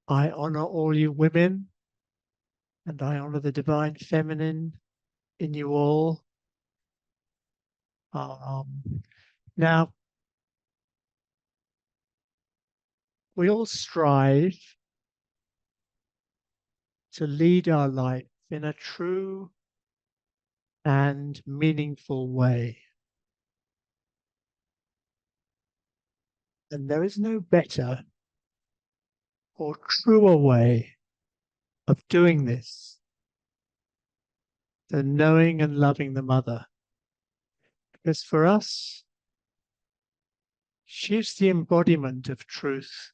I honor all you women, and I honor the divine feminine in you all. Now, we all strive to lead our life in a true and meaningful way. And there is no better or truer way of doing this than knowing and loving the mother. Because for us, she's the embodiment of truth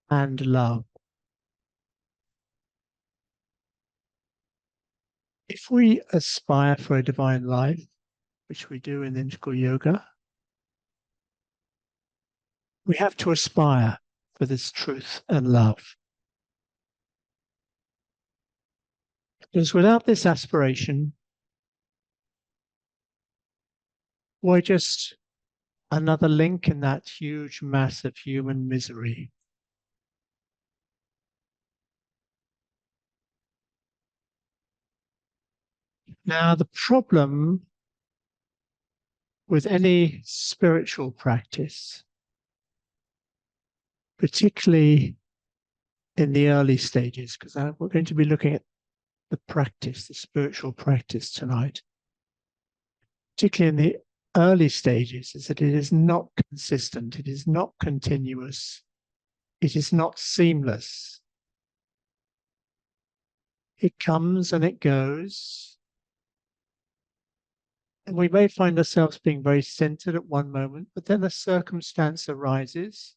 and love. If we aspire for a divine life, which we do in integral yoga, we have to aspire for this truth and love. Because without this aspiration, we're just another link in that huge mass of human misery. Now, the problem with any spiritual practice, particularly in the early stages, because we're going to be looking at the practice, the spiritual practice tonight, particularly in the early stages, is that it is not consistent, it is not continuous, it is not seamless. It comes and it goes. And we may find ourselves being very centered at one moment, but then a circumstance arises,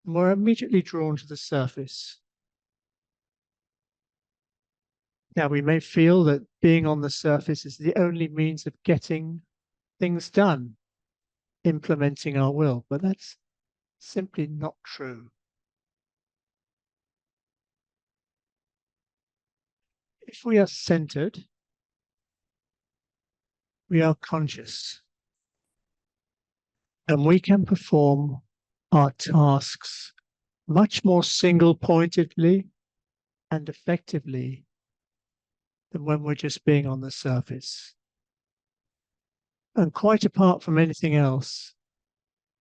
and we're immediately drawn to the surface. Now, we may feel that being on the surface is the only means of getting things done, implementing our will, but that's simply not true. If we are centered, we are conscious, and we can perform our tasks much more single-pointedly and effectively than when we're just being on the surface. And quite apart from anything else,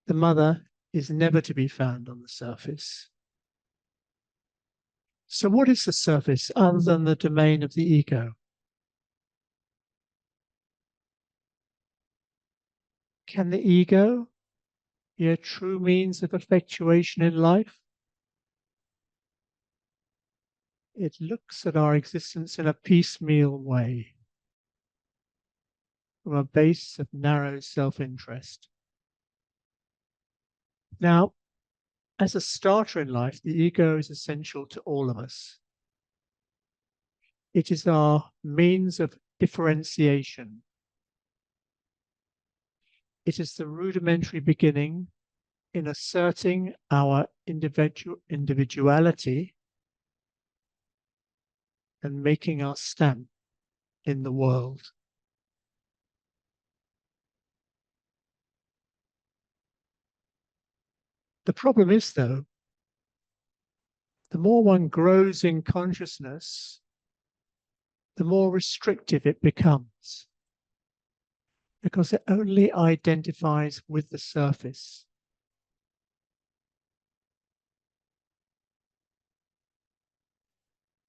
the mother is never to be found on the surface. So what is the surface other than the domain of the ego? Can the ego be a true means of effectuation in life? It looks at our existence in a piecemeal way, from a base of narrow self-interest. Now, as a starter in life, the ego is essential to all of us. It is our means of differentiation. It is the rudimentary beginning in asserting our individuality and making our stamp in the world. The problem is, though, the more one grows in consciousness, the more restrictive it becomes, because it only identifies with the surface.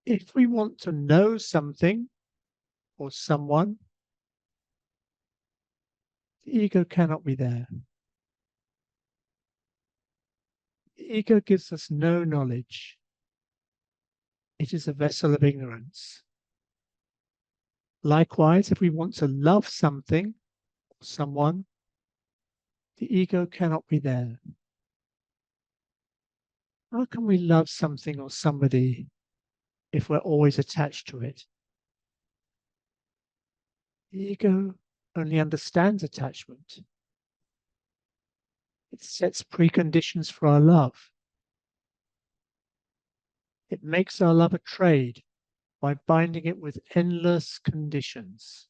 If we want to know something or someone, the ego cannot be there. The ego gives us no knowledge. It is a vessel of ignorance. Likewise, if we want to love something or someone, the ego cannot be there. How can we love something or somebody if we're always attached to it? The ego only understands attachment. It sets preconditions for our love. It makes our love a trade by binding it with endless conditions.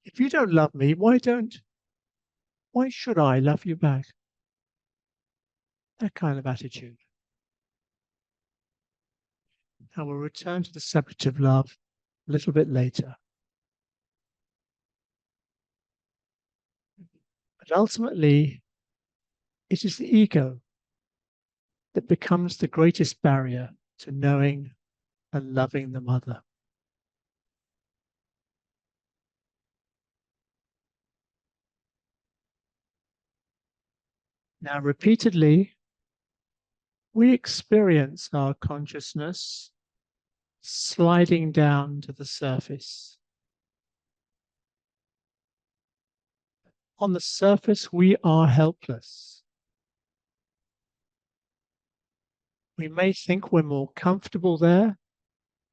If you don't love me, why should I love you back? that kind of attitude. And we'll return to the subject of love a little bit later. But ultimately, it is the ego that becomes the greatest barrier to knowing and loving the mother. Now, repeatedly, we experience our consciousness sliding down to the surface. On the surface, we are helpless. We may think we're more comfortable there,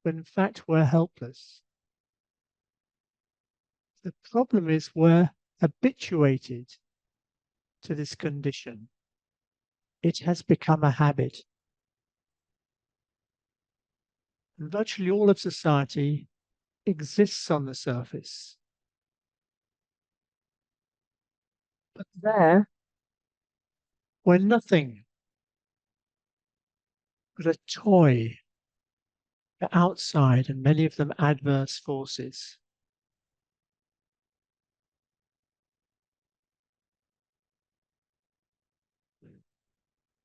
but in fact, we're helpless. The problem is we're habituated to this condition. It has become a habit. And virtually all of society exists on the surface. But there, we're nothing but a toy for outside and many of them adverse forces.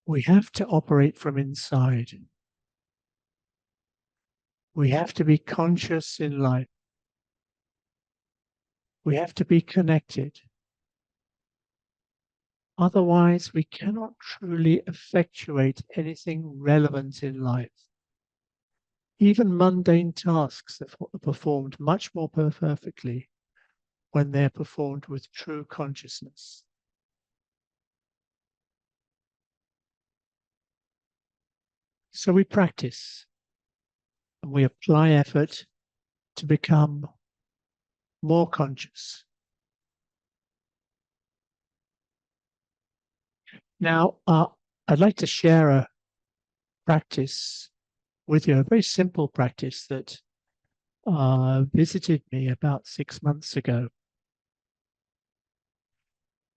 We have to operate from inside. We have to be conscious in life. We have to be connected. Otherwise, we cannot truly effectuate anything relevant in life. Even mundane tasks are performed much more perfectly when they're performed with true consciousness. So we practice and we apply effort to become more conscious. Now, I'd like to share a practice with you, a very simple practice that visited me about 6 months ago.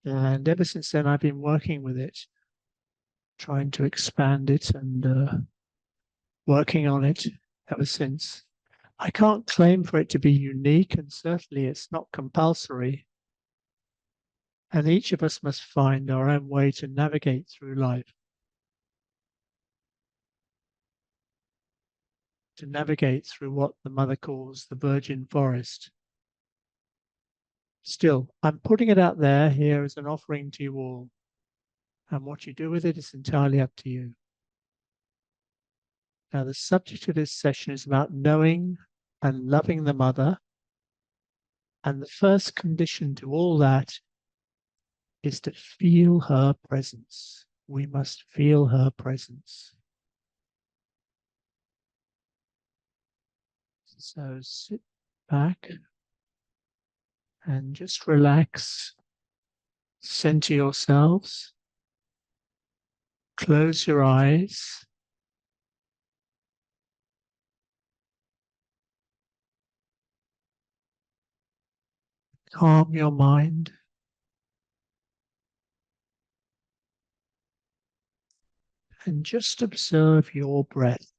And ever since then, I've been working with it, trying to expand it and working on it ever since. I can't claim for it to be unique, and certainly it's not compulsory. And each of us must find our own way to navigate through life, to navigate through what the mother calls the virgin forest. Still, I'm putting it out there here as an offering to you all. And what you do with it is entirely up to you. Now, the subject of this session is about knowing and loving the mother. And the first condition to all that is to feel her presence. We must feel her presence. So sit back and just relax. Center yourselves. Close your eyes. Calm your mind. And just observe your breath.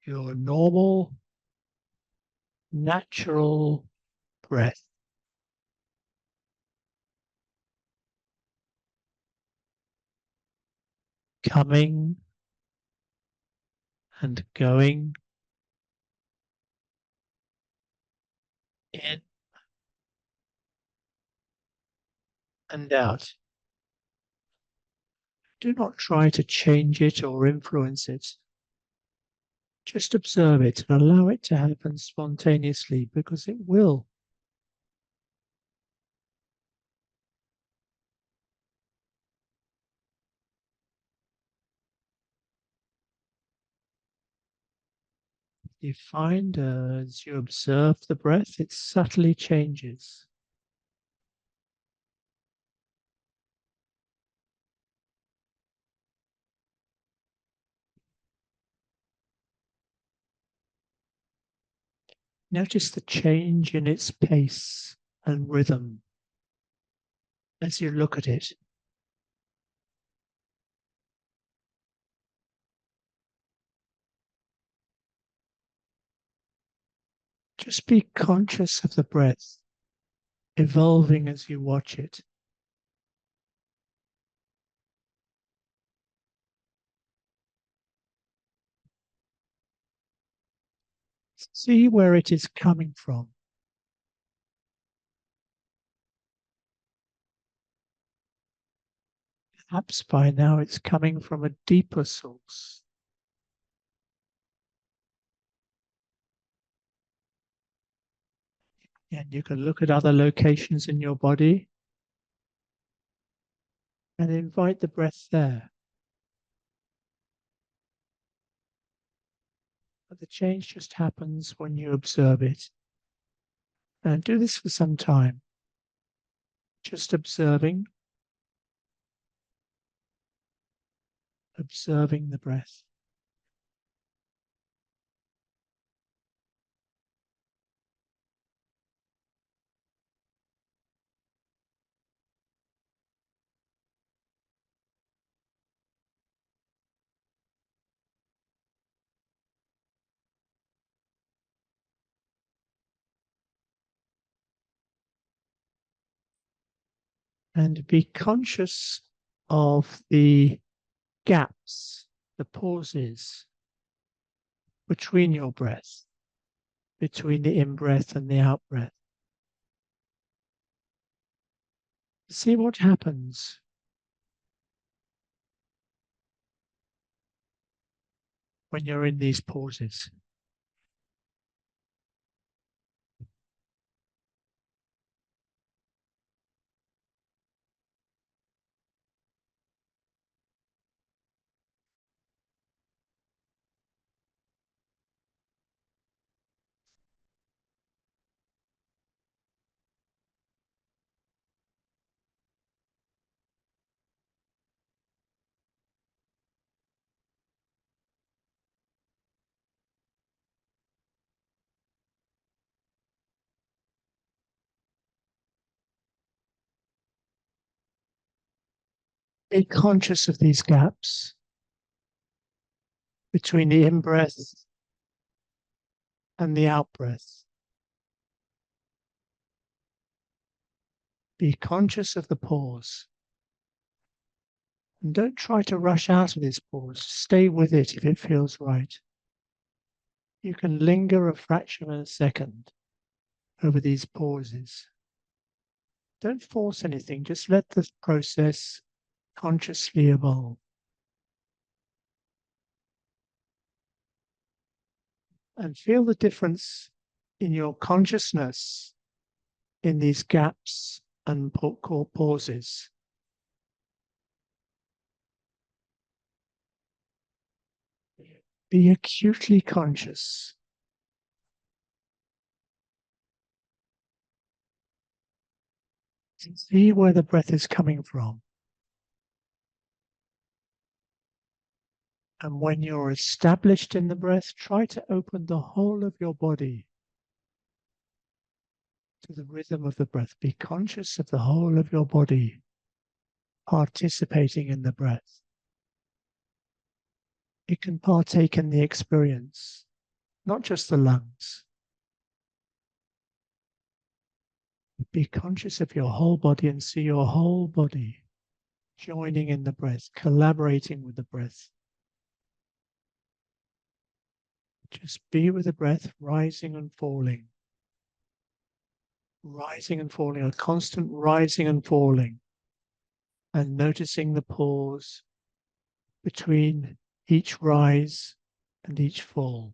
Your normal, natural breath. Coming and going, in and out. Do not try to change it or influence it. Just observe it and allow it to happen spontaneously, because it will. You find as you observe the breath, it subtly changes. Notice the change in its pace and rhythm as you look at it. Just be conscious of the breath evolving as you watch it. See where it is coming from. Perhaps by now it's coming from a deeper source. And you can look at other locations in your body and invite the breath there. But the change just happens when you observe it. And do this for some time. Just observing the breath. And be conscious of the gaps, the pauses between your breath, between the in-breath and the out-breath. See what happens when you're in these pauses. Be conscious of these gaps between the in-breath and the out-breath. Be conscious of the pause. And don't try to rush out of this pause. Stay with it if it feels right. You can linger a fraction of a second over these pauses. Don't force anything, just let the process consciously evolve. And feel the difference in your consciousness in these gaps and pauses. Be acutely conscious. See where the breath is coming from. And when you're established in the breath, try to open the whole of your body to the rhythm of the breath. Be conscious of the whole of your body participating in the breath. It can partake in the experience, not just the lungs. Be conscious of your whole body and see your whole body joining in the breath, collaborating with the breath. Just be with the breath rising and falling. Rising and falling, a constant rising and falling. And noticing the pause between each rise and each fall.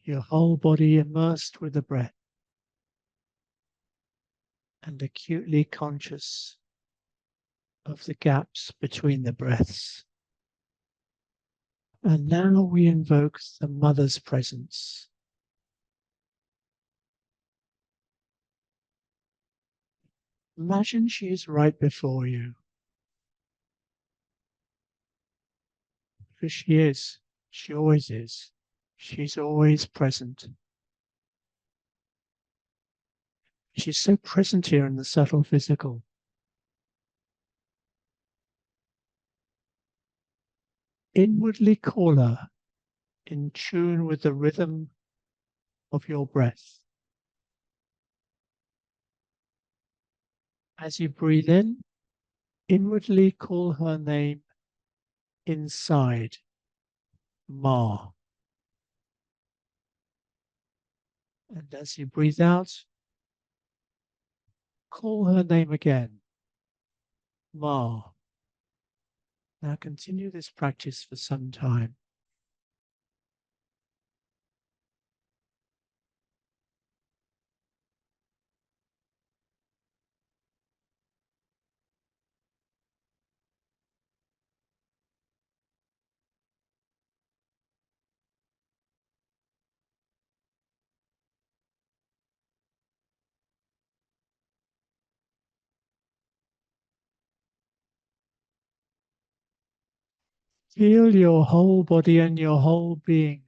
Your whole body immersed with the breath. And acutely conscious of the gaps between the breaths. And now we invoke the Mother's presence. Imagine she is right before you. Because she is. She always is. She's always present. She's so present here in the subtle physical. Inwardly call her in tune with the rhythm of your breath. As you breathe in, inwardly call her name inside, Ma. And as you breathe out, call her name again, Ma. Now continue this practice for some time. Feel your whole body and your whole being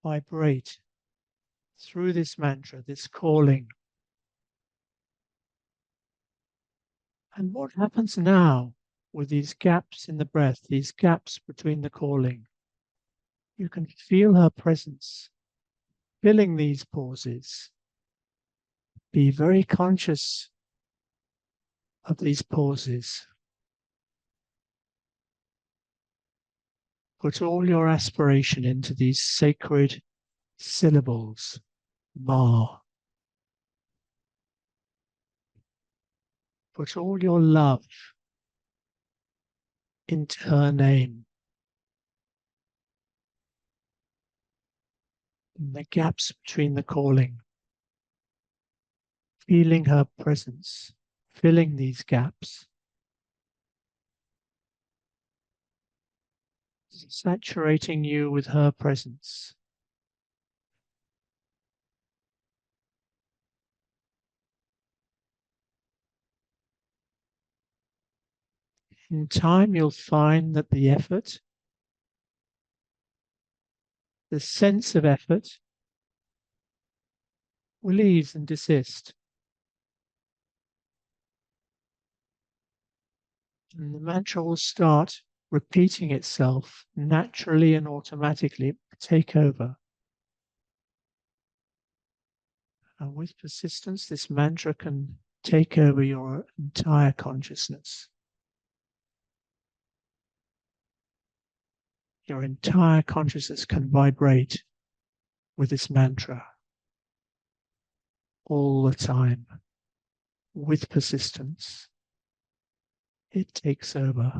vibrate through this mantra, this calling. And what happens now with these gaps in the breath, these gaps between the calling? You can feel her presence filling these pauses. Be very conscious of these pauses. Put all your aspiration into these sacred syllables, Ma. Put all your love into her name. In the gaps between the calling, feeling her presence, filling these gaps, saturating you with her presence. In time, you'll find that the effort, the sense of effort, will ease and desist. And the mantra will start repeating itself naturally and automatically, take over. And with persistence, this mantra can take over your entire consciousness. Your entire consciousness can vibrate with this mantra all the time, with persistence. It takes over.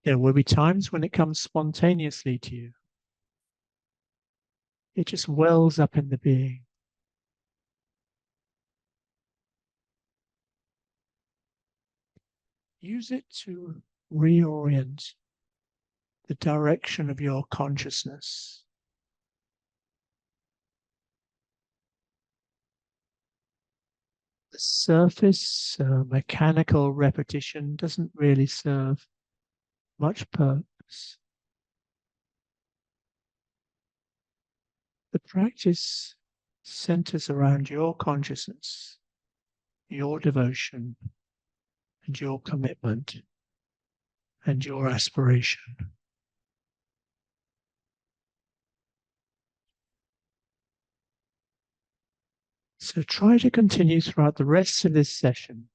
There will be times when it comes spontaneously to you. It just wells up in the being. Use it to reorient the direction of your consciousness. The surface mechanical repetition doesn't really serve much purpose. The practice centers around your consciousness, your devotion, and your commitment, and your aspiration. So try to continue throughout the rest of this session,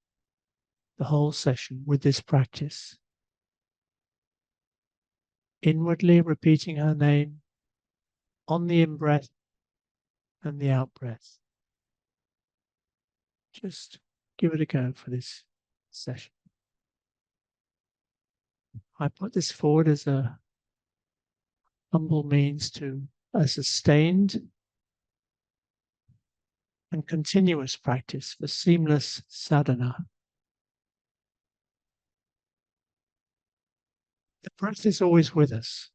the whole session, with this practice. Inwardly repeating her name on the in-breath and the out-breath. Just give it a go for this session. I put this forward as a humble means to a sustained and continuous practice for seamless sadhana. The breath is always with us.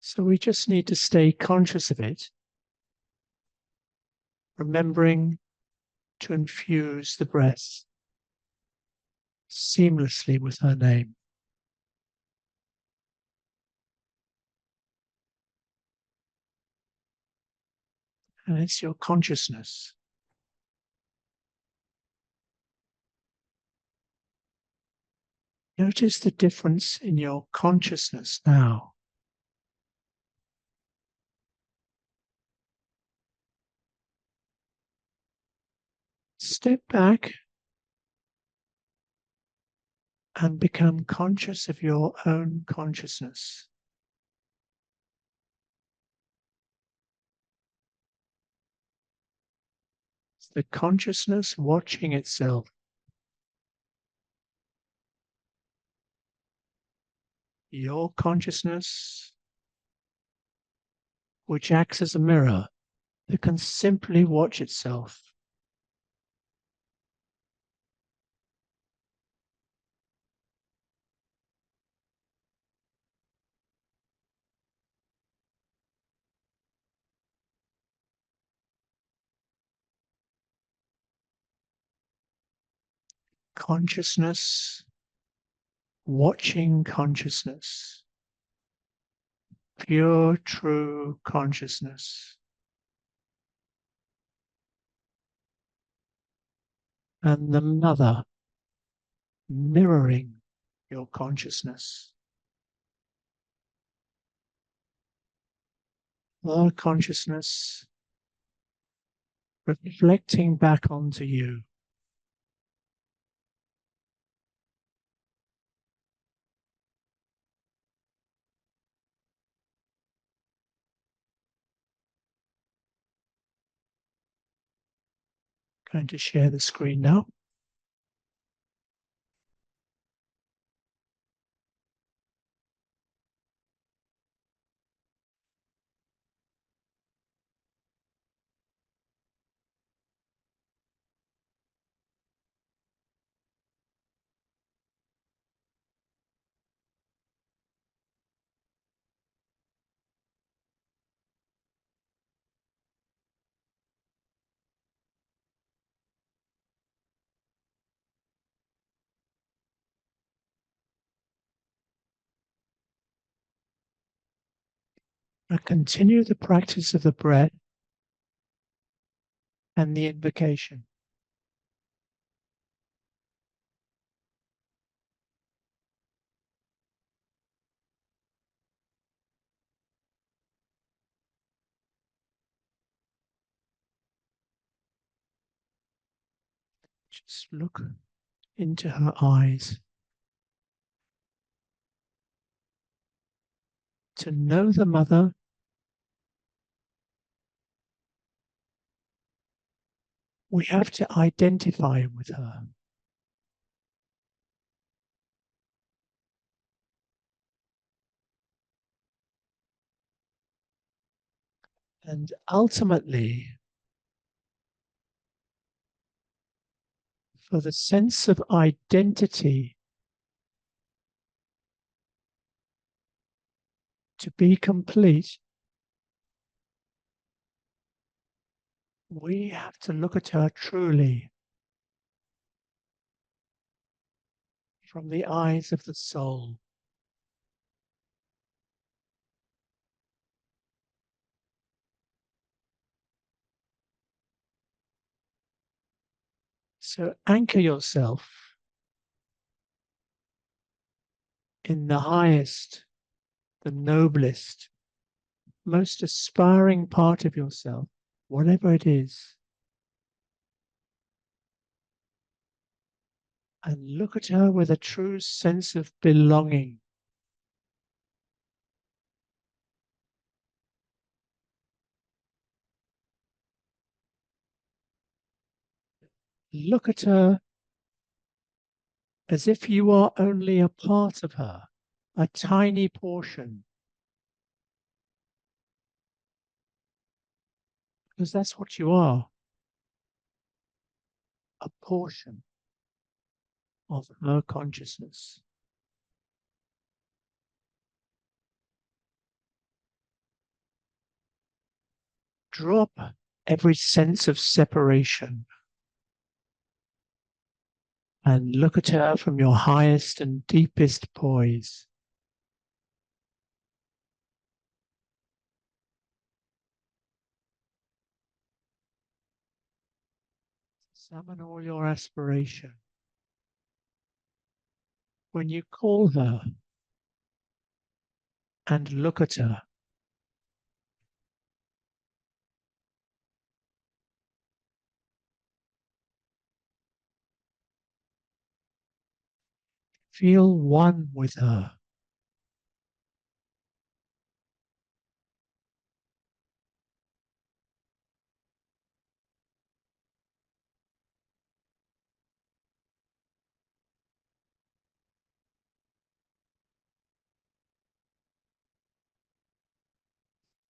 So we just need to stay conscious of it, remembering to infuse the breath seamlessly with her name. and it's your consciousness. Notice the difference in your consciousness now. Step back and become conscious of your own consciousness. It's the consciousness watching itself. Your consciousness, which acts as a mirror, that can simply watch itself. Consciousness, watching consciousness, pure, true consciousness. And the mother mirroring your consciousness. Our consciousness reflecting back onto you. Going to share the screen now. Now continue the practice of the breath and the invocation. Just look into her eyes. To know the mother, we have to identify with her. And ultimately, for the sense of identity to be complete, we have to look at her truly from the eyes of the soul. So anchor yourself in the highest, the noblest, most aspiring part of yourself, whatever it is, and look at her with a true sense of belonging. Look at her as if you are only a part of her, a tiny portion. Because that's what you are, a portion of her consciousness. Drop every sense of separation and look at her from your highest and deepest poise. Summon all your aspiration. When you call her and look at her, feel one with her.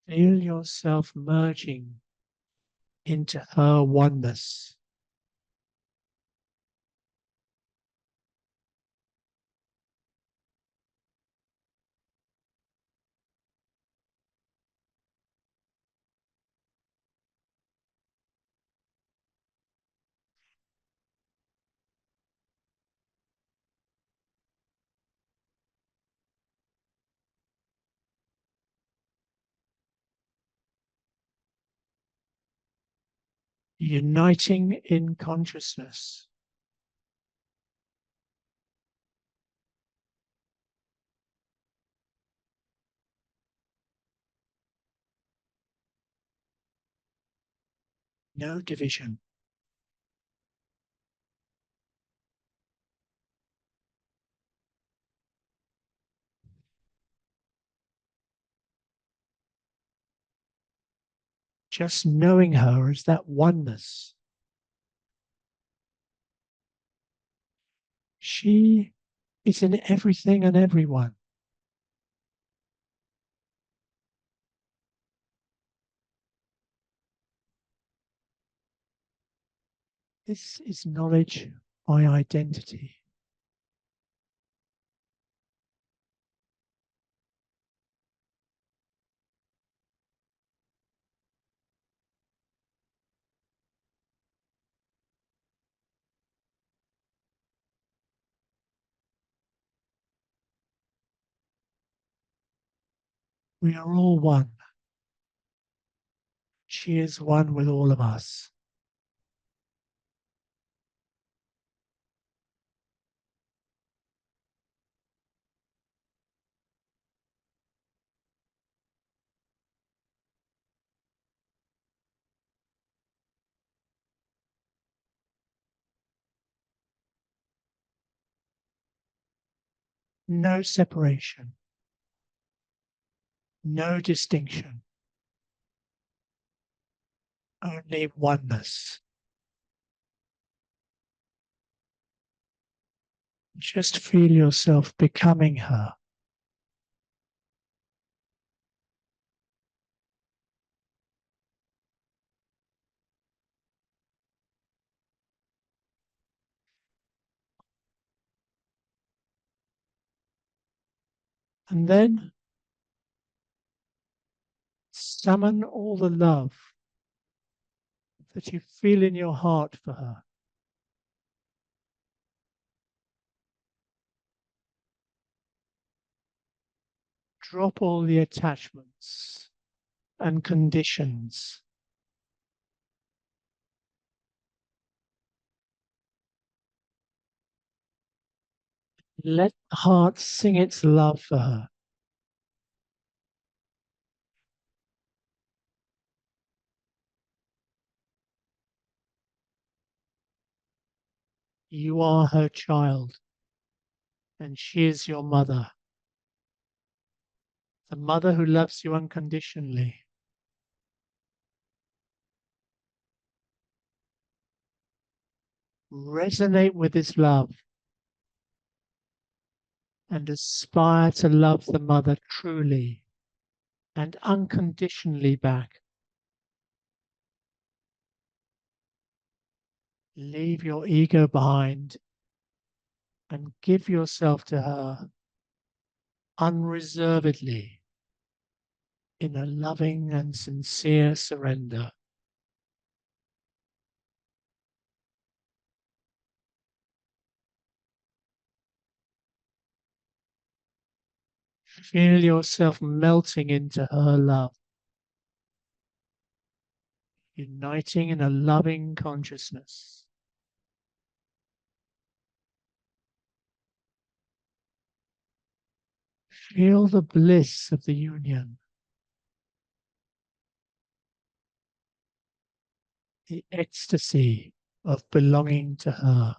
Feel yourself merging into her oneness. Uniting in consciousness. No division. Just knowing her as that oneness. She is in everything and everyone. This is knowledge by identity. We are all one. She is one with all of us. No separation. No distinction. Only oneness. Just feel yourself becoming her. And then summon all the love that you feel in your heart for her. Drop all the attachments and conditions. Let the heart sing its love for her. You are her child, and she is your mother. The mother who loves you unconditionally. Resonate with this love and aspire to love the mother truly and unconditionally back. Leave your ego behind and give yourself to her unreservedly in a loving and sincere surrender. Feel yourself melting into her love, uniting in a loving consciousness. Feel the bliss of the union, the ecstasy of belonging to her.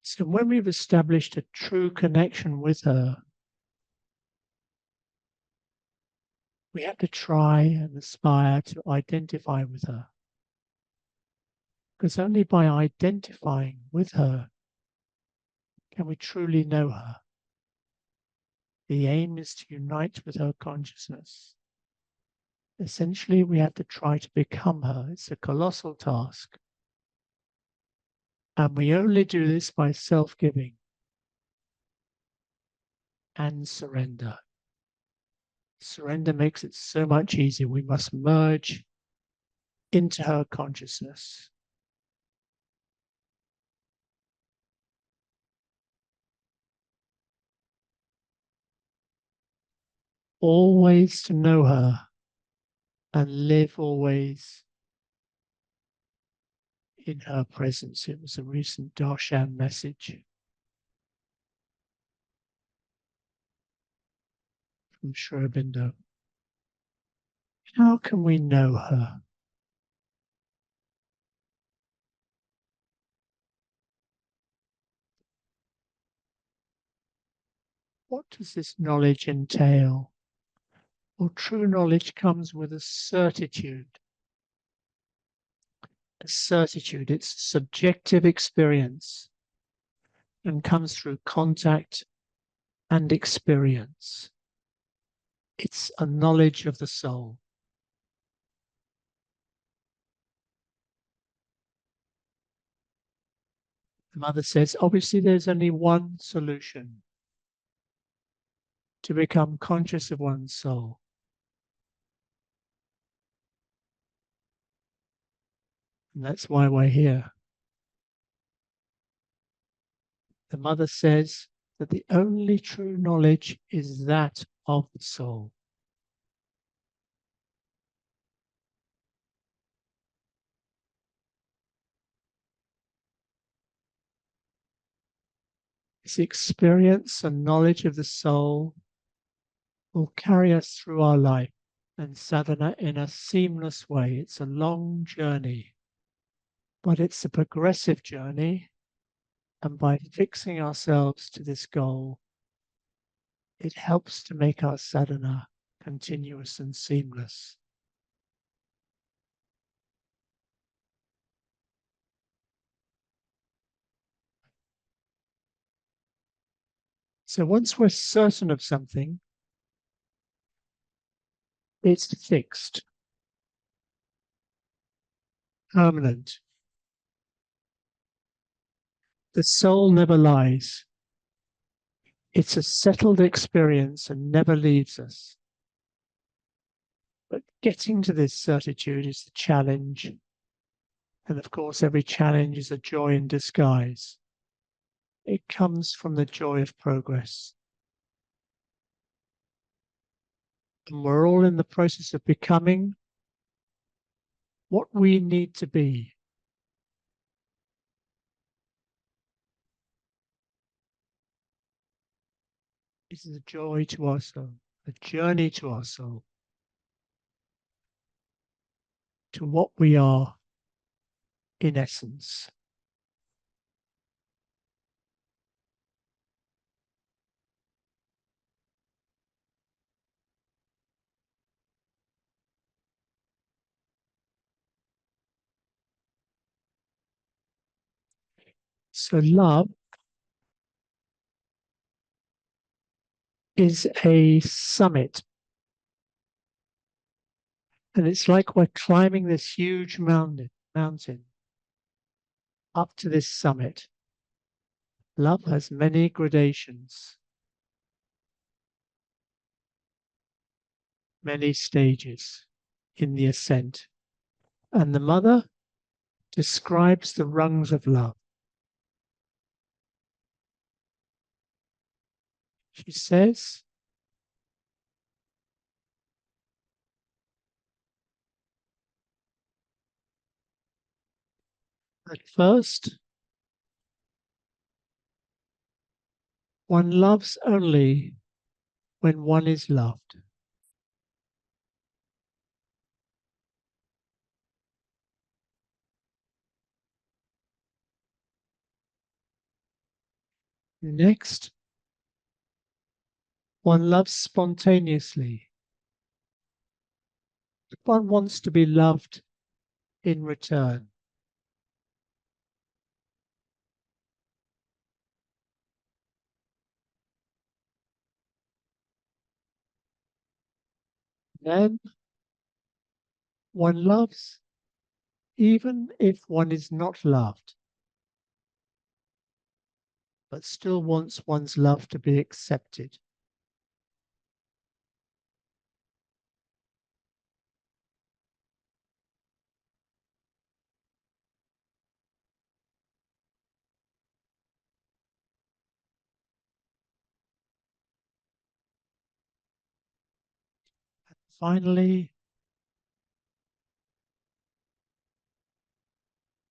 So when we've established a true connection with her, we have to try and aspire to identify with her. Because only by identifying with her can we truly know her. The aim is to unite with her consciousness. Essentially, we have to try to become her. It's a colossal task. And we only do this by self-giving and surrender. Surrender makes it so much easier. We must merge into her consciousness. Always to know her and live always in her presence. It was a recent Darshan message from Sri Aurobindo. How can we know her? What does this knowledge entail? Well, true knowledge comes with a certitude. A certitude, it's a subjective experience and comes through contact and experience. It's a knowledge of the soul. The mother says, obviously there's only one solution: to become conscious of one's soul. And that's why we're here. The mother says that the only true knowledge is that of the soul. This experience and knowledge of the soul will carry us through our life and sadhana in a seamless way. It's a long journey, but it's a progressive journey. And by fixing ourselves to this goal, it helps to make our sadhana continuous and seamless. So once we're certain of something, it's fixed, permanent. The soul never lies. It's a settled experience and never leaves us. But getting to this certitude is the challenge. And of course, every challenge is a joy in disguise. It comes from the joy of progress. And we're all in the process of becoming what we need to be. This is a joy to our soul, a journey to our soul, to what we are in essence. So love is a summit. And it's like we're climbing this huge mountain up to this summit. Love has many gradations, many stages in the ascent. And the mother describes the rungs of love. She says, at first, one loves only when one is loved. Next, one loves spontaneously. One wants to be loved in return. Then one loves even if one is not loved, but still wants one's love to be accepted. Finally,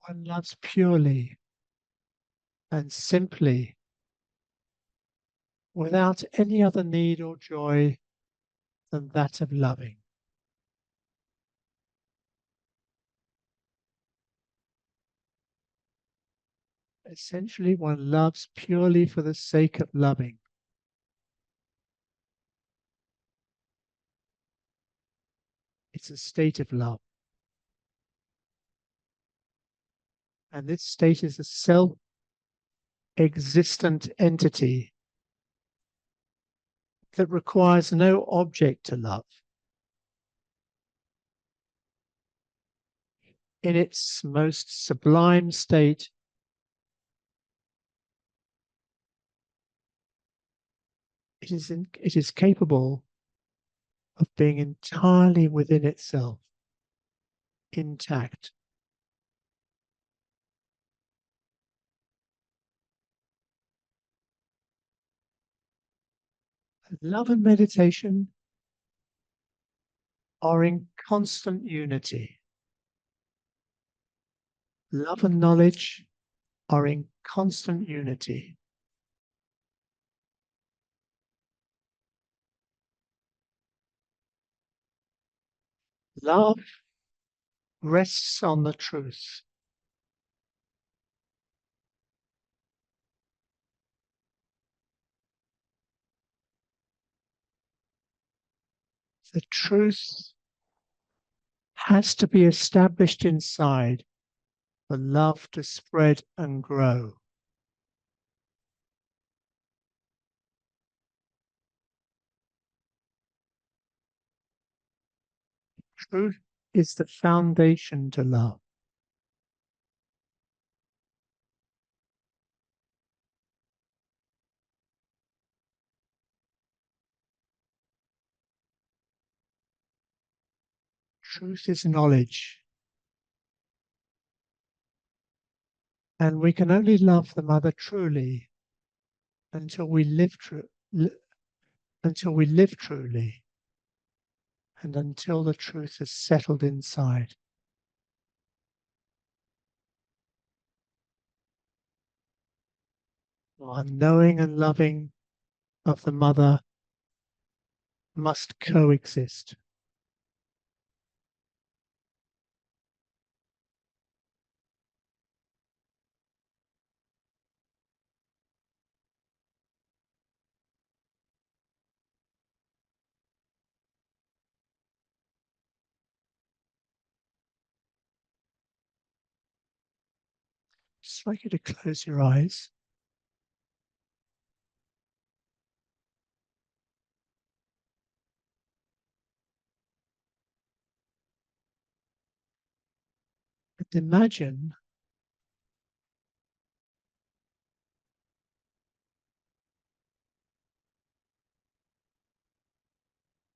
one loves purely and simply, without any other need or joy than that of loving. Essentially, one loves purely for the sake of loving. It's a state of love. And this state is a self-existent entity that requires no object to love. In its most sublime state, it is capable of being entirely within itself, intact. Love and meditation are in constant unity. Love and knowledge are in constant unity. Love rests on the truth. The truth has to be established inside for love to spread and grow. Truth is the foundation to love. Truth is knowledge. And we can only love the mother truly until we live truly, and until the truth is settled inside. Our knowing and loving of the mother must coexist. Just like you to close your eyes. And imagine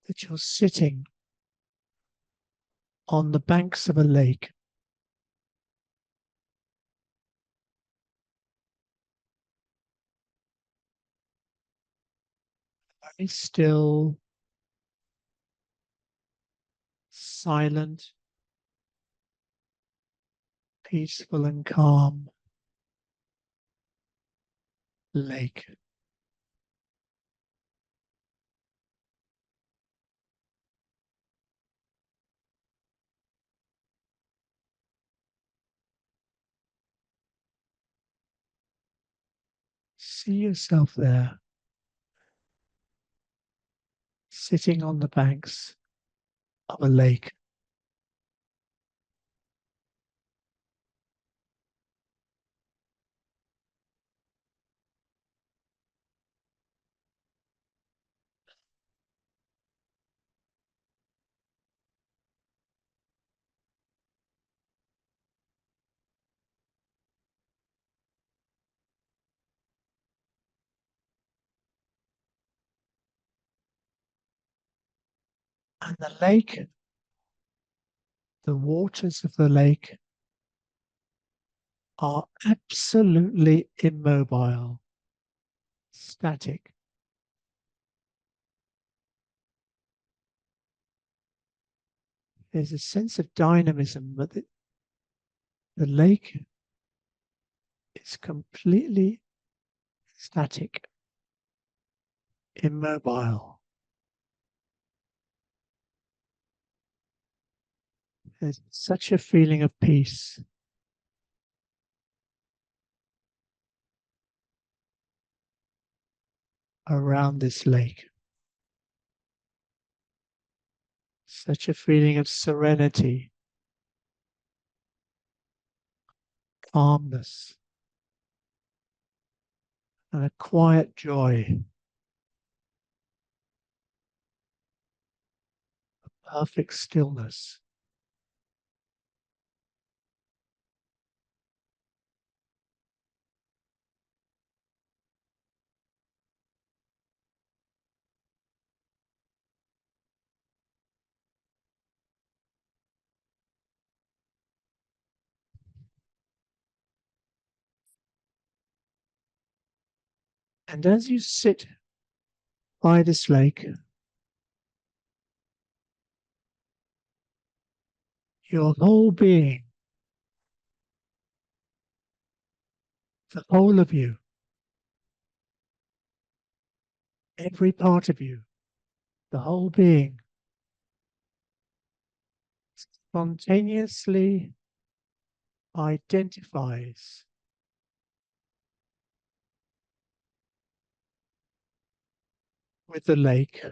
that you're sitting on the banks of a lake. very still, silent, peaceful and calm lake. See yourself there, sitting on the banks of a lake. And the lake, the waters of the lake are absolutely immobile, static. There's a sense of dynamism, but the lake is completely static, immobile. There's such a feeling of peace around this lake. Such a feeling of serenity, calmness, and a quiet joy, perfect stillness. And as you sit by this lake, your whole being, the whole of you, every part of you, the whole being, spontaneously identifies with the lake.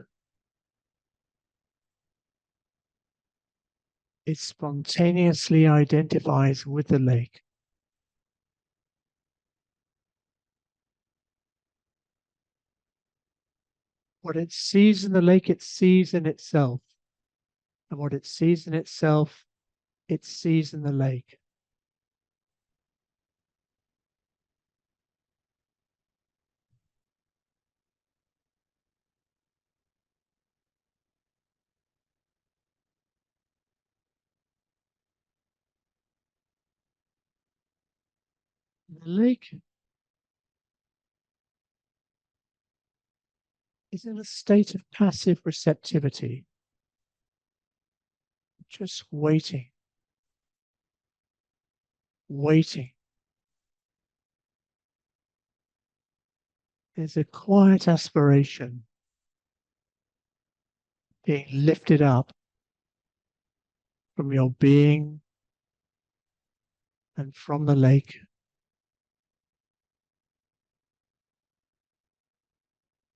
It spontaneously identifies with the lake. What it sees in the lake, it sees in itself. And what it sees in itself, it sees in the lake. The lake is in a state of passive receptivity, just waiting, waiting. There's a quiet aspiration being lifted up from your being and from the lake.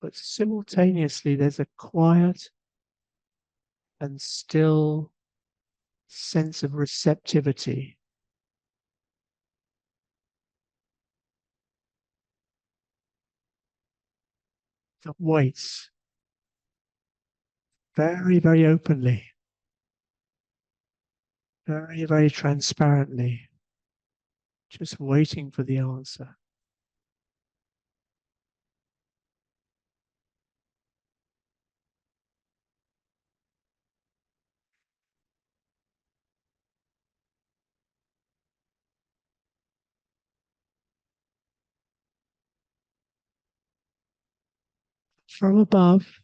But simultaneously, there's a quiet and still sense of receptivity that waits very, very openly, very, very transparently, just waiting for the answer. From above,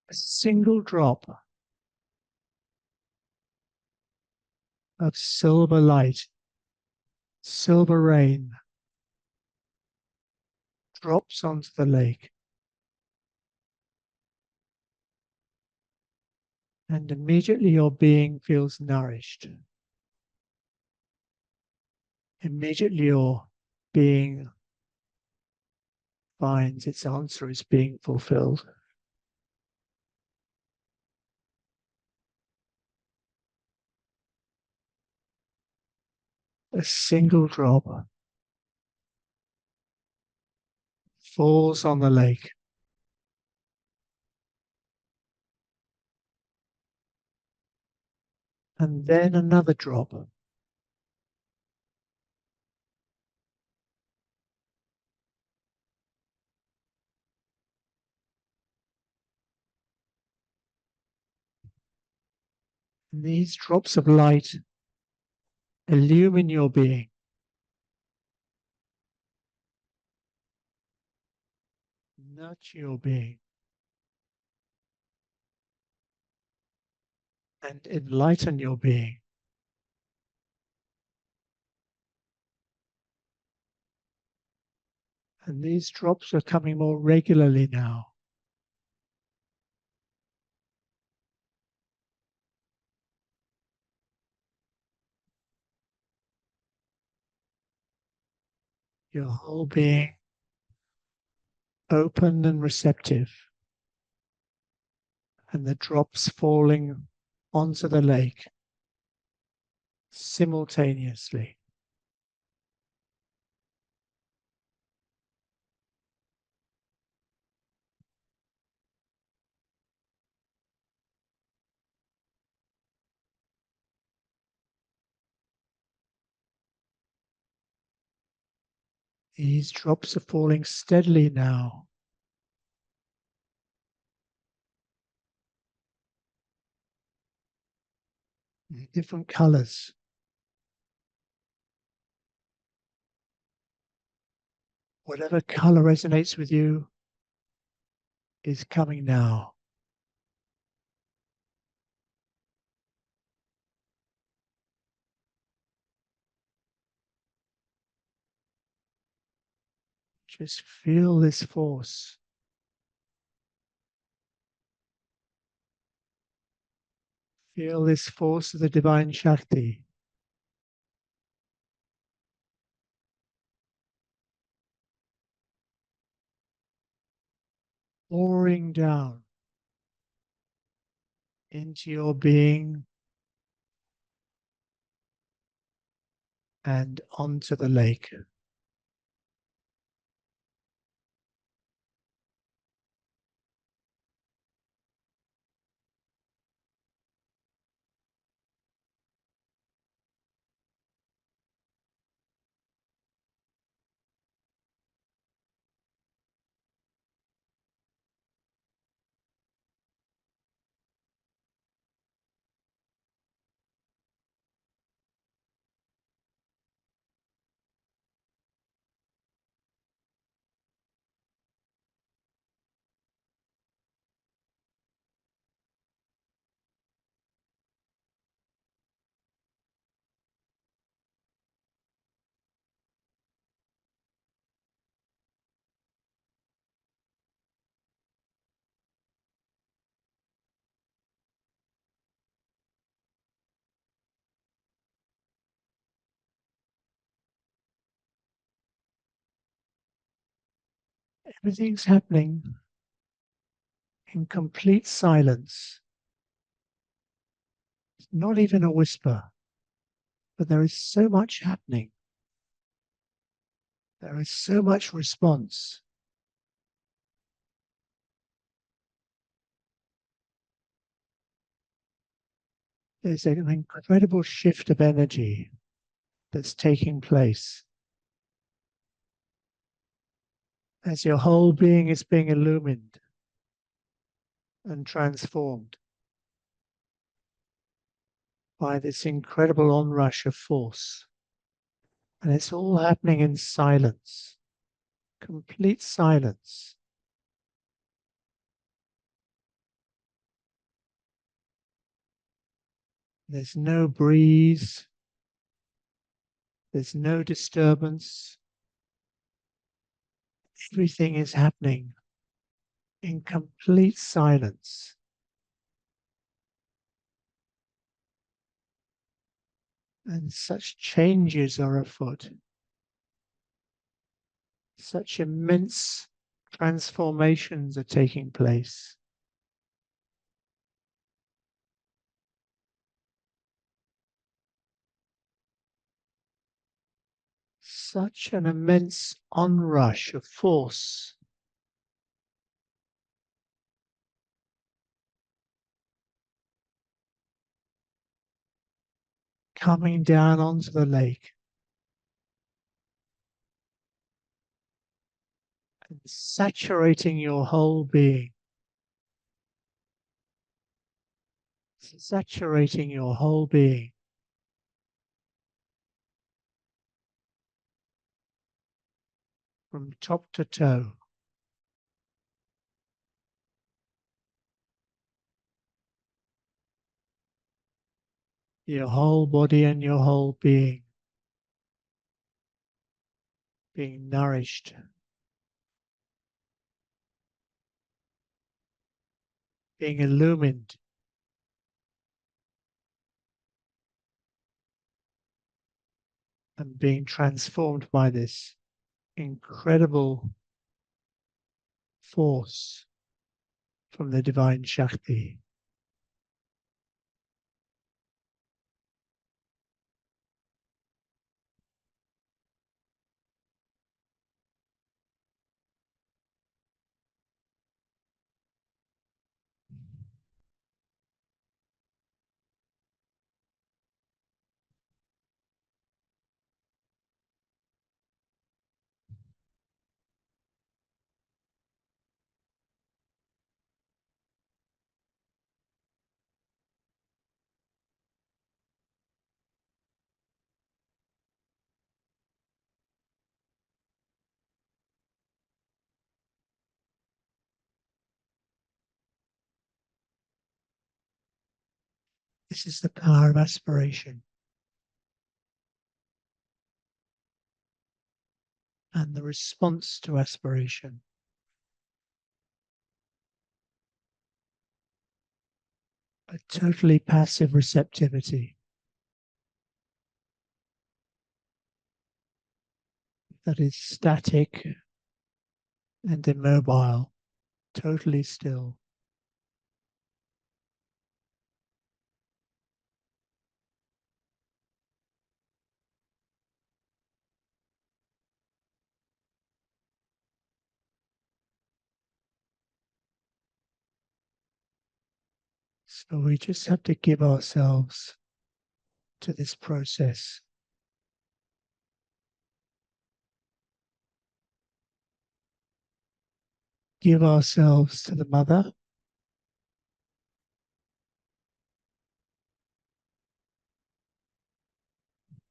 a single drop of silver light, silver rain, drops onto the lake. And immediately your being feels nourished. Immediately your being finds its answer is being fulfilled. A single drop falls on the lake. And then another drop. And these drops of light illumine your being. Nurture your being. And enlighten your being. And these drops are coming more regularly now. Your whole being open and receptive. And the drops falling onto the lake simultaneously. These drops are falling steadily now. In different colors. Whatever color resonates with you is coming now. Just feel this force. Feel this force of the divine Shakti. Pouring down into your being and onto the lake. Everything's happening in complete silence. Not even a whisper, but there is so much happening. There is so much response. There's an incredible shift of energy that's taking place as your whole being is being illumined and transformed by this incredible onrush of force. And it's all happening in silence. complete silence. There's no breeze. There's no disturbance. Everything is happening in complete silence. And such changes are afoot. Such immense transformations are taking place. Such an immense onrush of force. Coming down onto the lake. And saturating your whole being. Saturating your whole being. From top to toe. Your whole body and your whole being. Being nourished. Being illumined. And being transformed by this incredible force from the divine Shakti. This is the power of aspiration and the response to aspiration. A totally passive receptivity that is static and immobile, totally still. So we just have to give ourselves to this process. Give ourselves to the mother.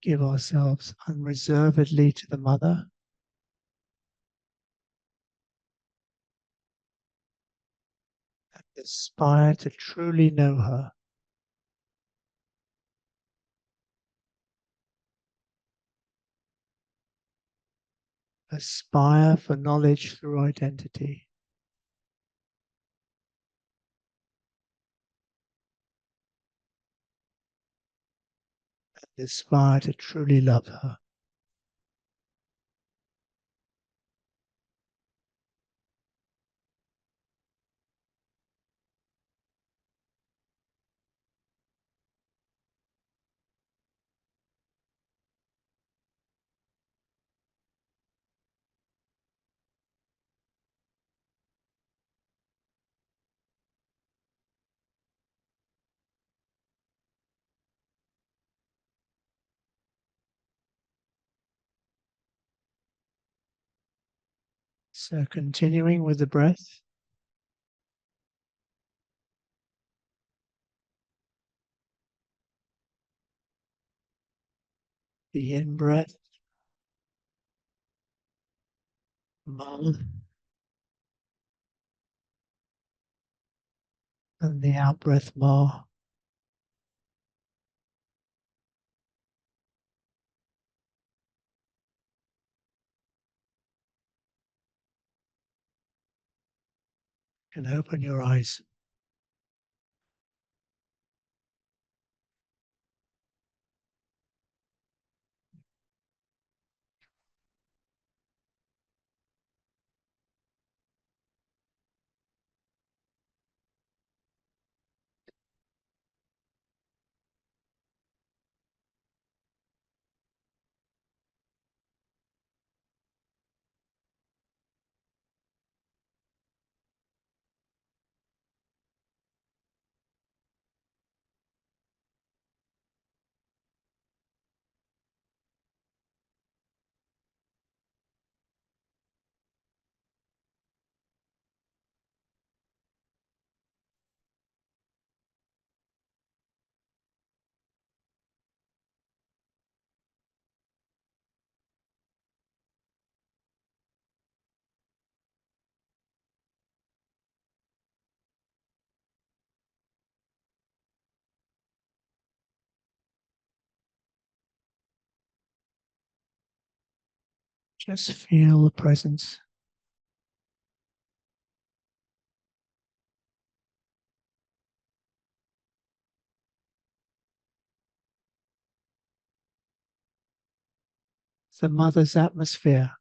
Give ourselves unreservedly to the mother. And aspire to truly know her. Aspire for knowledge through identity. And aspire to truly love her. So continuing with the breath. The in-breath, Ma, and the out breath Ma. And open your eyes. Just feel the presence. The mother's atmosphere.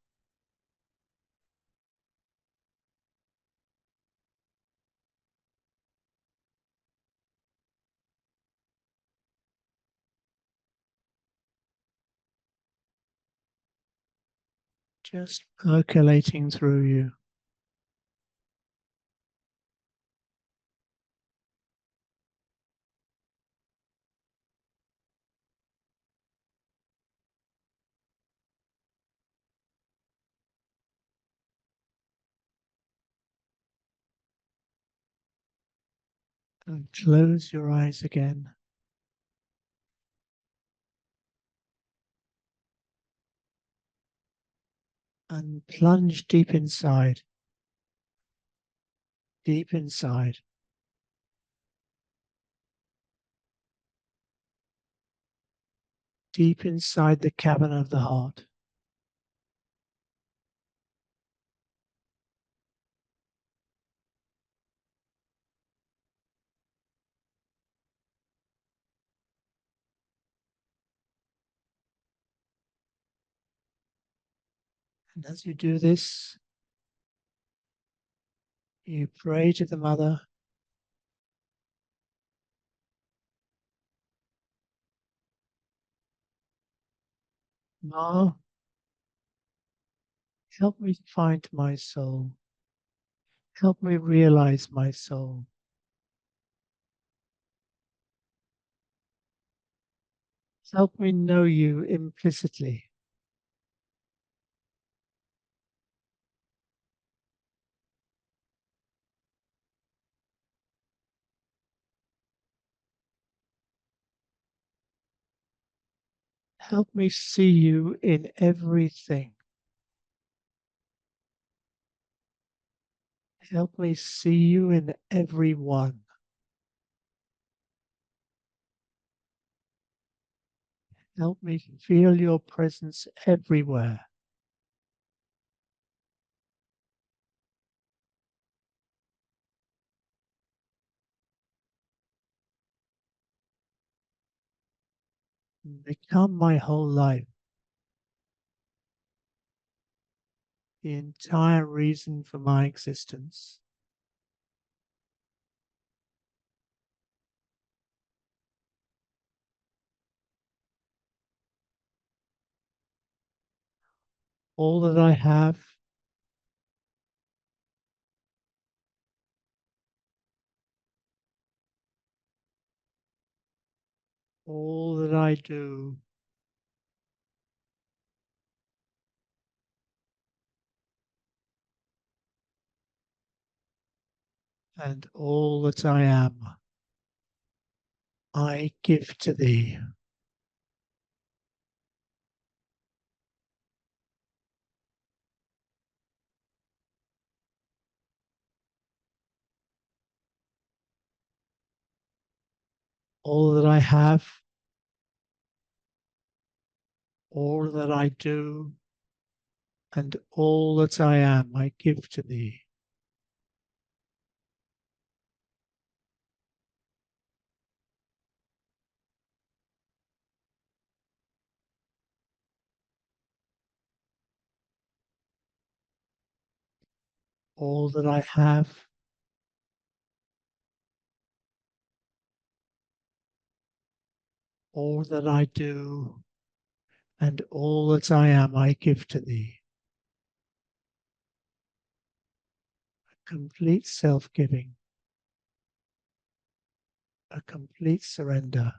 Just percolating through you. And close your eyes again. And plunge deep inside. Deep inside. Deep inside the cavern of the heart. And as you do this, you pray to the mother. Ma, help me find my soul. Help me realize my soul. Help me know you implicitly. Help me see you in everything. Help me see you in everyone. Help me feel your presence everywhere. Become my whole life. The entire reason for my existence. All that I have, all that I do, and all that I am, I give to thee. all that I have, all that I do, and all that I am, I give to thee. All that I have, all that I do, and all that I am, I give to thee. Complete self-giving, a complete surrender.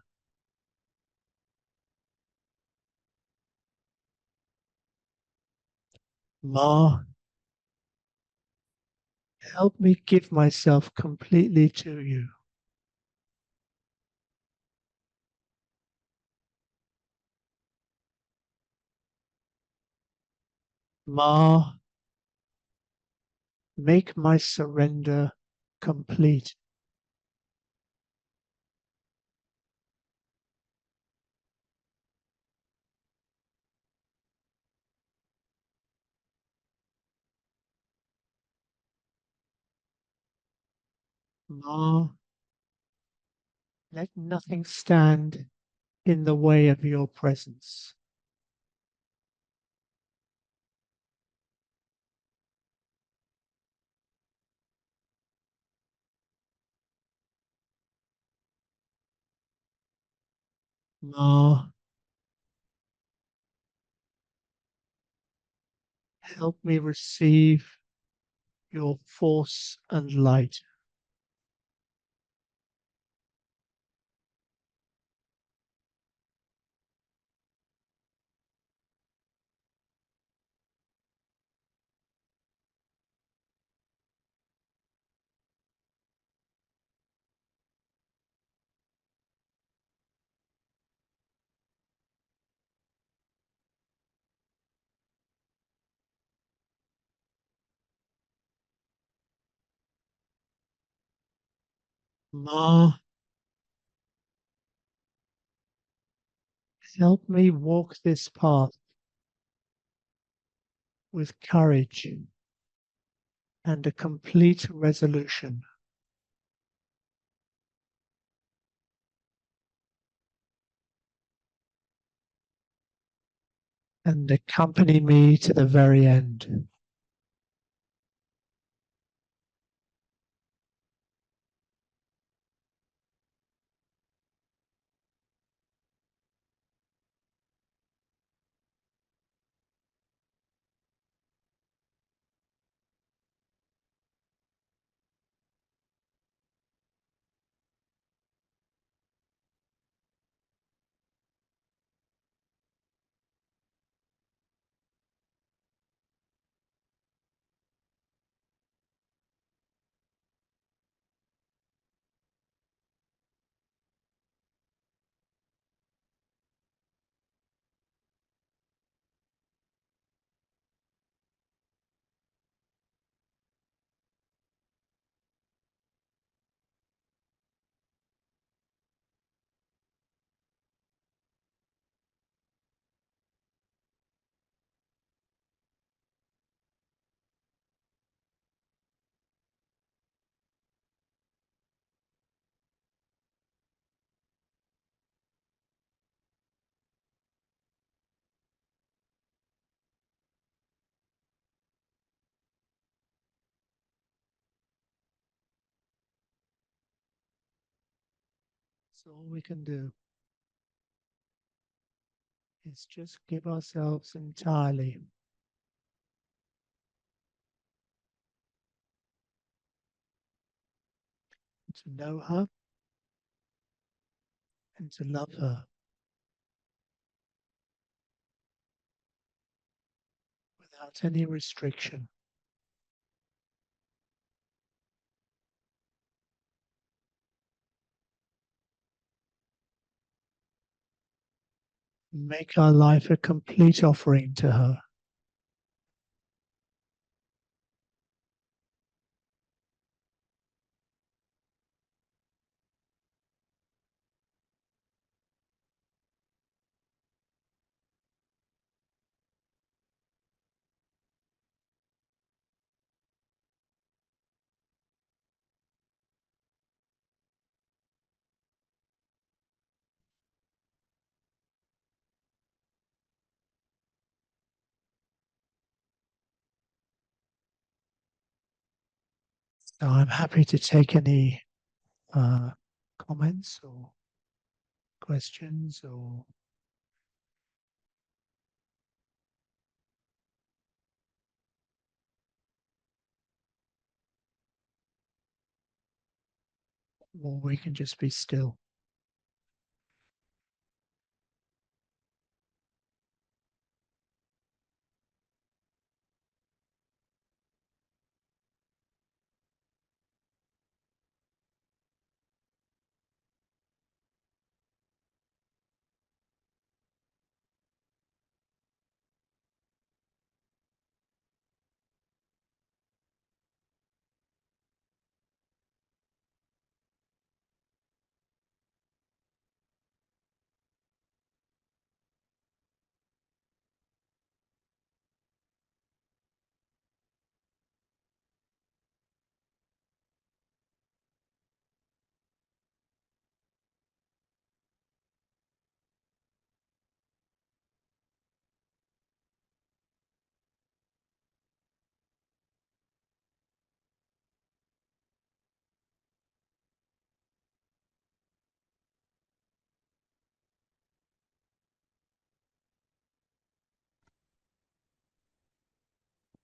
Ma, help me give myself completely to you. Ma, make my surrender complete. Ma, let nothing stand in the way of your presence. Ma, help me receive your force and light. Ma, help me walk this path with courage and a complete resolution, and accompany me to the very end. So all we can do is just give ourselves entirely to know her and to love her without any restriction. Make our life a complete offering to her. So I'm happy to take any comments or questions or we can just be still.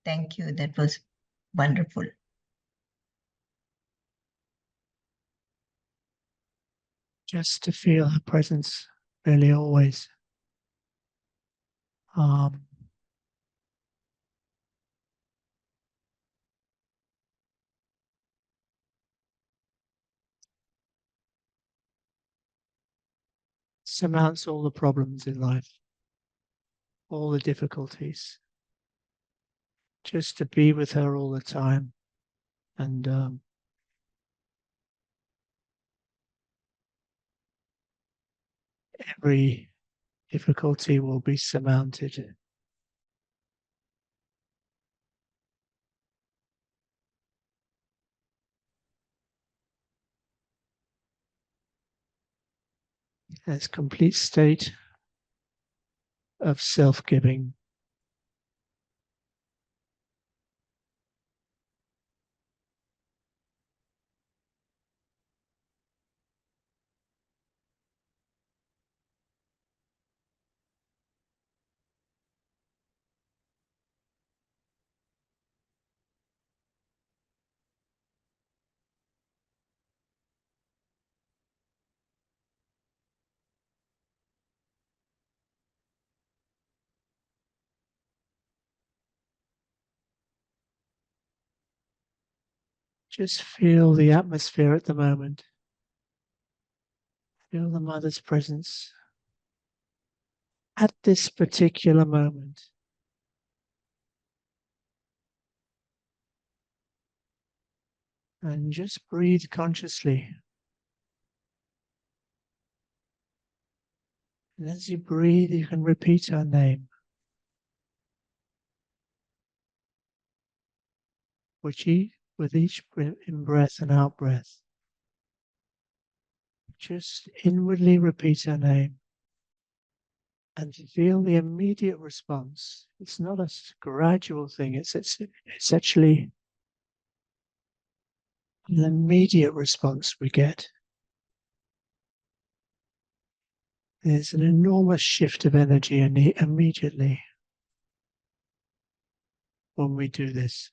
Thank you. That was wonderful. Just to feel her presence really always. Surmounts all the problems in life, all the difficulties. Just to be with her all the time, and every difficulty will be surmounted. There's complete state of self-giving. Just feel the atmosphere at the moment. Feel the mother's presence at this particular moment. And just breathe consciously. And as you breathe, you can repeat her name, with each in-breath and out-breath. Just inwardly repeat her name and feel the immediate response. It's not a gradual thing, it's actually an immediate response we get. There's an enormous shift of energy immediately when we do this.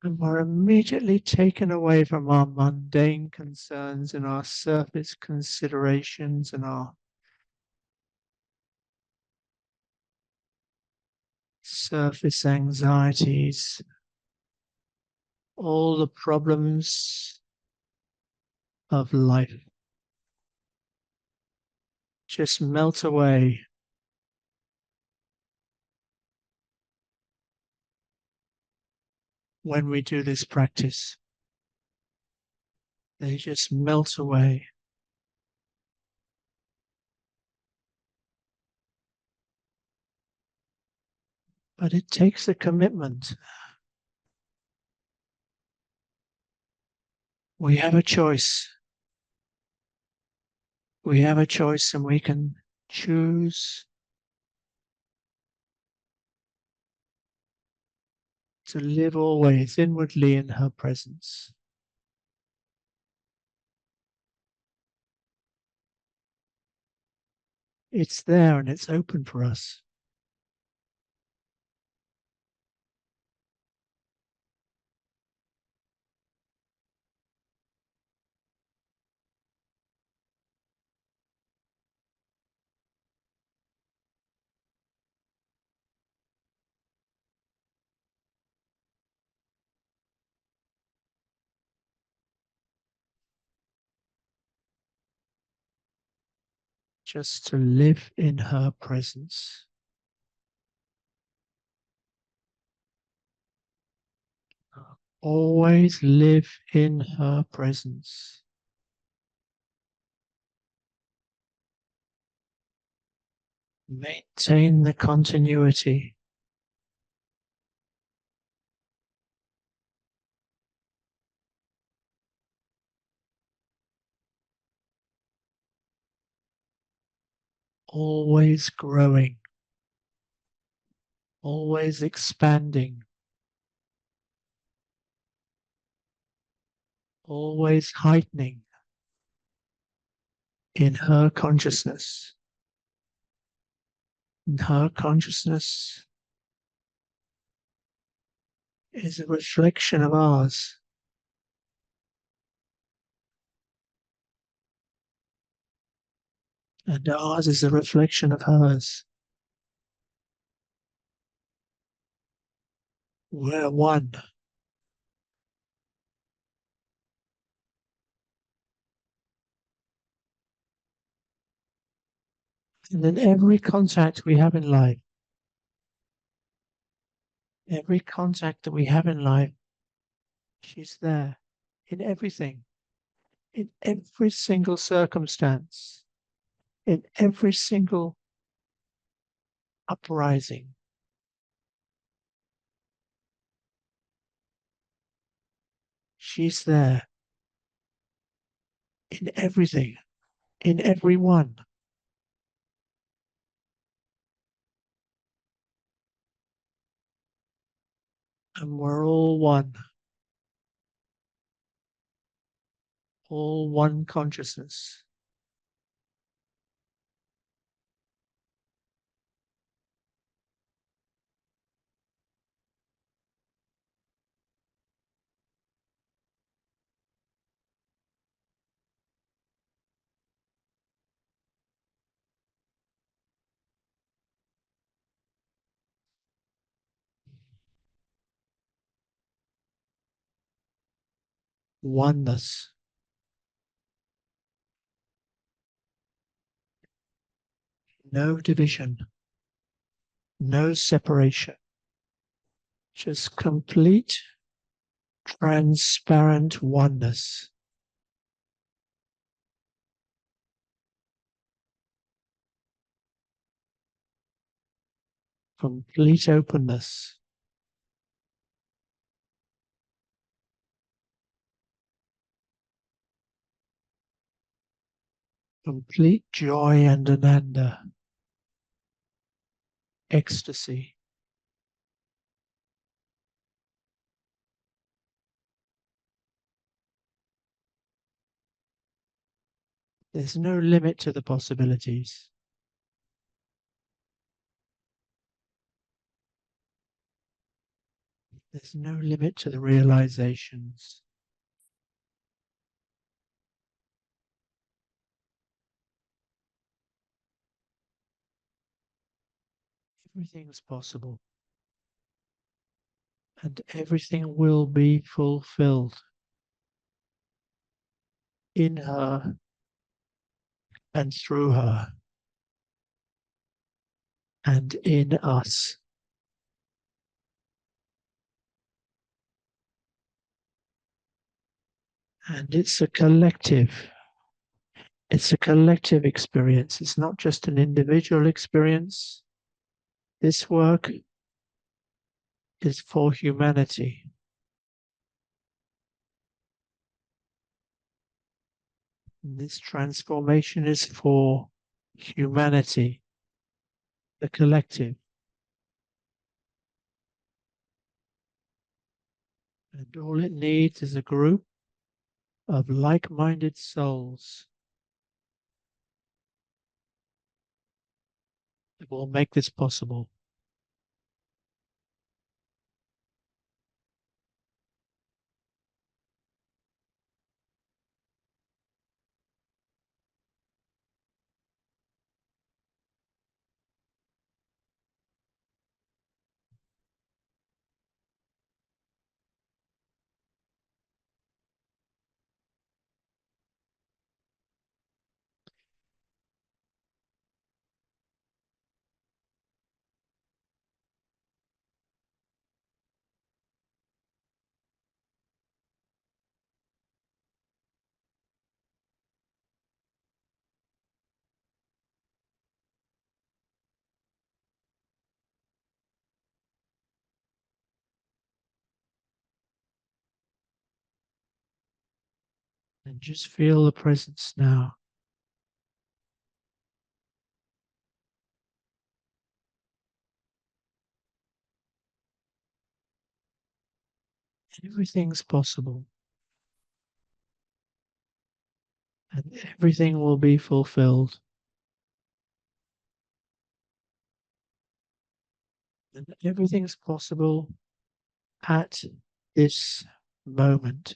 And we're immediately taken away from our mundane concerns and our surface considerations and our surface anxieties, all the problems of life just melt away when we do this practice. They just melt away. But it takes a commitment. We have a choice. We have a choice, and we can choose to live always inwardly in her presence. It's there and it's open for us. Just to live in her presence. Always live in her presence. Maintain the continuity. Always growing. Always expanding. Always heightening in her consciousness. And her consciousness is a reflection of ours. And ours is a reflection of hers. We're one. And in every contact we have in life, every contact that we have in life, she's there in everything, in every single circumstance, in every single uprising. She's there in everything, in everyone. And we're all one consciousness. Oneness. No division, no separation, just complete, transparent oneness. Complete openness. Complete joy and ananda. Ecstasy. There's no limit to the possibilities. There's no limit to the realizations. Everything is possible. And everything will be fulfilled in her and through her and in us. And it's a collective experience. It's not just an individual experience. This work is for humanity. This transformation is for humanity, the collective. And all it needs is a group of like-minded souls that will make this possible. And just feel the presence now. Everything's possible. And everything will be fulfilled. And everything's possible at this moment.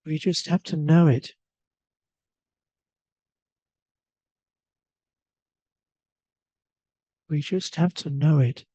We just have to know it. We just have to know it.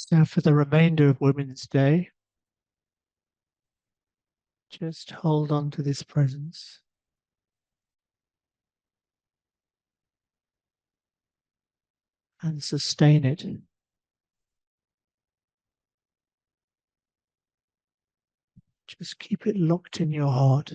So for the remainder of Women's Day, just hold on to this presence. And sustain it. Just keep it locked in your heart.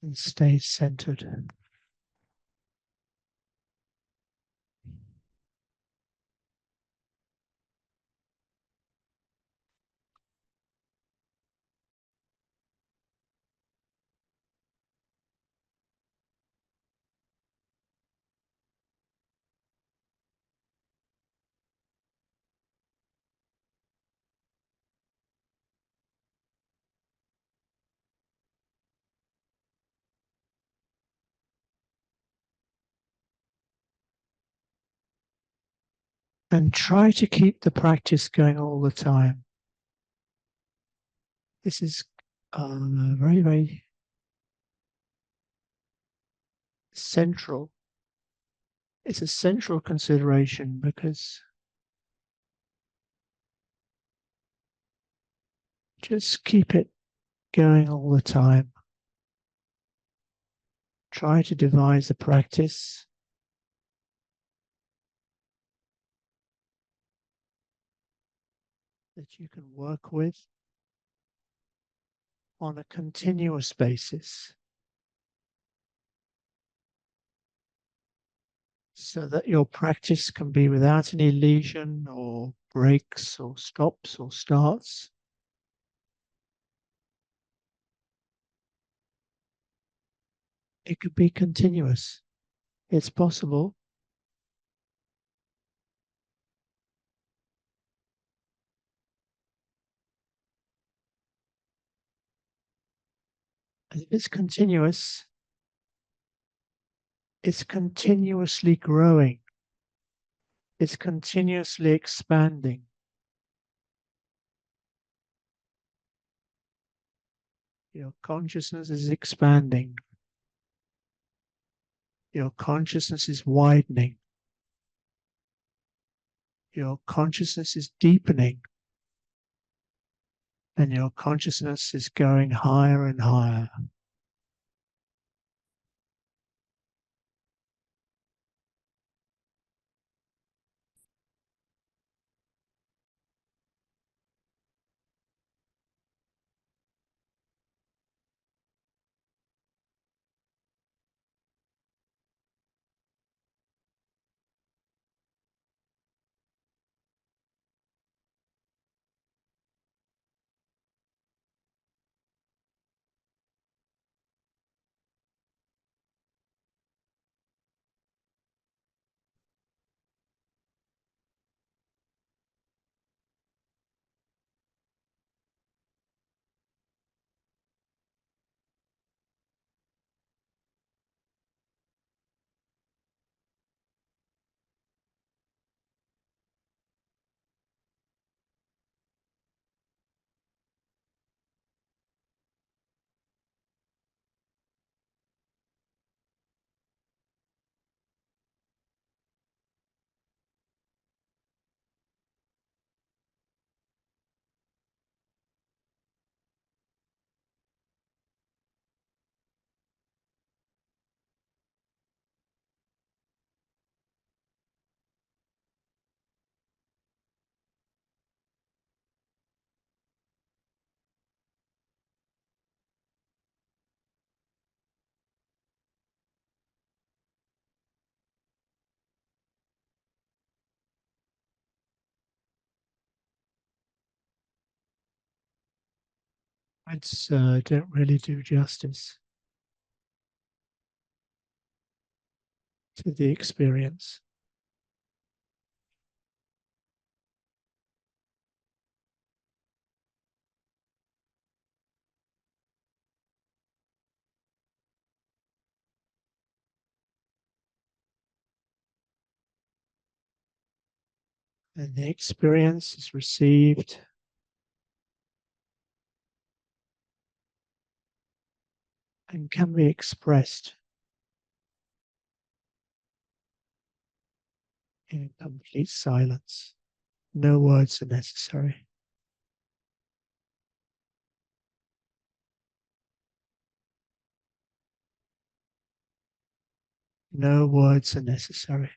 And stay centered. And try to keep the practice going all the time. This is very, very central. It's a central consideration because just keep it going all the time. Try to devise a practice that you can work with on a continuous basis so that your practice can be without any lesion or breaks or stops or starts. It could be continuous. It's possible. And if it's continuous, it's continuously growing. It's continuously expanding. Your consciousness is expanding. Your consciousness is widening. Your consciousness is deepening. And your consciousness is going higher and higher. Words don't really do justice to the experience. And the experience is received and can be expressed in complete silence. No words are necessary. No words are necessary.